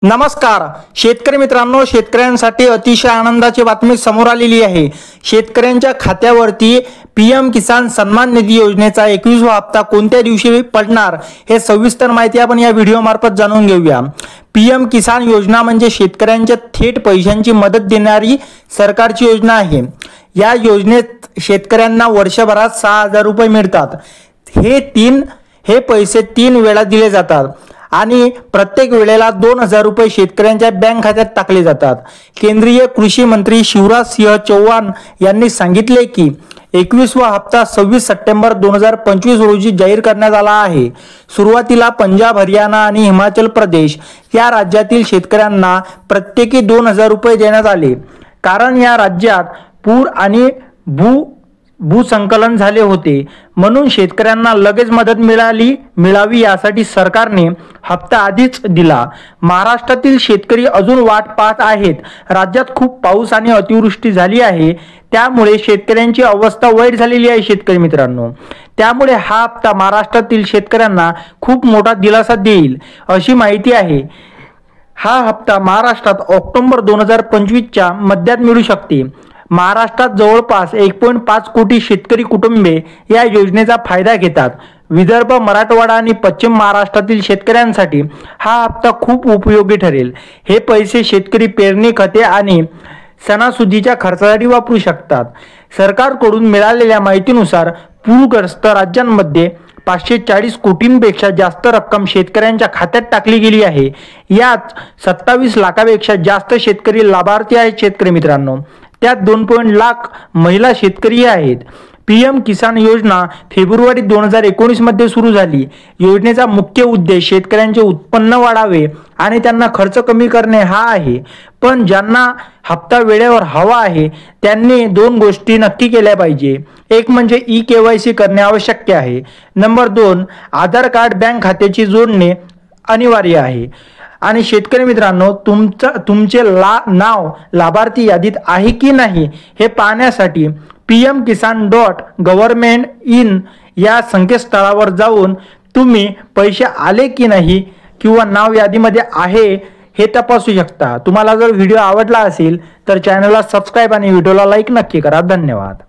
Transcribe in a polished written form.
नमस्कार शेतकरी मित्रांनो, शेतकऱ्यांसाठी अतिशय आनंदाची बातमी समोर आलेली आहे। शेतकऱ्यांच्या खात्यावरती पीएम किसान सन्मान निधी योजनेचा 21वा हप्ता कोणत्या दिवशी पडणार हे सविस्तर माहिती आपण या व्हिडिओ मार्फत जाणून घेऊया। पीएम किसान योजना म्हणजे शेतकऱ्यांच्या थेट पैशांची मदत देणारी सरकारची योजना आहे। या योजनेत शेतकऱ्यांना वर्षभरात 6,000 रुपये मिळतात। हे पैसे 3 वेळा दिले जातात आणि प्रत्येक वेळेला 2,000 रुपये शेतकऱ्यांच्या बँक खात्यात टाकले जातात। केंद्रीय कृषी मंत्री शिवराज सिंह चौहान यांनी सांगितले की 21वा हप्ता 26 सप्टेंबर 2025 रोजी जाहीर करण्यात आला आहे। सुरुवातीला पंजाब, हरियाणा आणि हिमाचल प्रदेश या राज्यातील शेतकऱ्यांना प्रत्येकी 2,000 रुपये देण्यात आले, कारण या राज्यात पूर आणि भूसंकलन झाले होते, म्हणून शेतकऱ्यांना लगेच मदत मिळावी यासाठी सरकारने हप्ता आधीच दिला। महाराष्ट्रातील शेतकरी अजून वाट पाहत आहेत। राज्यात खूप पाऊस आणि अतिवृष्टी झाली आहे, त्यामुळे शेतकऱ्यांची अवस्था वाईट झालेली आहे शेतकरी मित्रांनो। त्यामुळे हा हप्ता महाराष्ट्रातील शेतकऱ्यांना खूप मोठा दिलासा देईल अशी माहिती आहे। हा हप्ता महाराष्ट्रात ऑक्टोबर 2025च्या मध्यात मिळू शकते। महाराष्ट्रात जवळपास 1.5 कोटी शेतकरी कुटुंबे या योजनेचा फायदा घेतात। विदर्भ, मराठवाडा आणि पश्चिम महाराष्ट्रातील शेतकऱ्यांसाठी हा हप्ता खूप उपयोगी ठरेल। हे पैसे शेतकरी पेरणी, खते आणि सणासुदीच्या खर्चासाठी वापरू शकतात। सरकारकडून मिळालेल्या माहितीनुसार पूरग्रस्त राज्यांमध्ये 540 कोटींपेक्षा जास्त रक्कम शेतकऱ्यांच्या खात्यात टाकली गेली आहे। यात 27 लाखापेक्षा जास्त शेतकरी लाभार्थी आहेत शेतकरी मित्रांनो। त्यात 2 लाख महिला शेतकरी आहेत। पीएम किसान योजना फेब्रुवारी 2019 मध्ये सुरू झाली। योजनेचा मुख्य उद्देश शेतकऱ्यांचे उत्पन्न वाढावे आणि त्यांना खर्च कमी करणे हा आहे। पण ज्यांना हप्ता वेळेवर हवा आहे त्यांनी 2 गोष्टी नक्की केल्या पाहिजे। एक म्हणजे ई-केवायसी करणे आवश्यक आहे। नंबर 2, आधार कार्ड बँक खात्याची जोडणे अनिवार्य आहे। आणि शेतकरी मित्रांनो, तुमचे नाव लाभार्थी यादीत आहे की नाही हे पाहण्यासाठी pmkisan.government.in या संकेतस्थळावर जाऊन तुम्ही पैसे आले की नाही किंवा नाव यादीमध्ये आहे हे तपासू शकता। तुम्हाला जर व्हिडिओ आवडला असेल तर चॅनलला सबस्क्राईब आणि व्हिडिओला लाईक नक्की करा। धन्यवाद।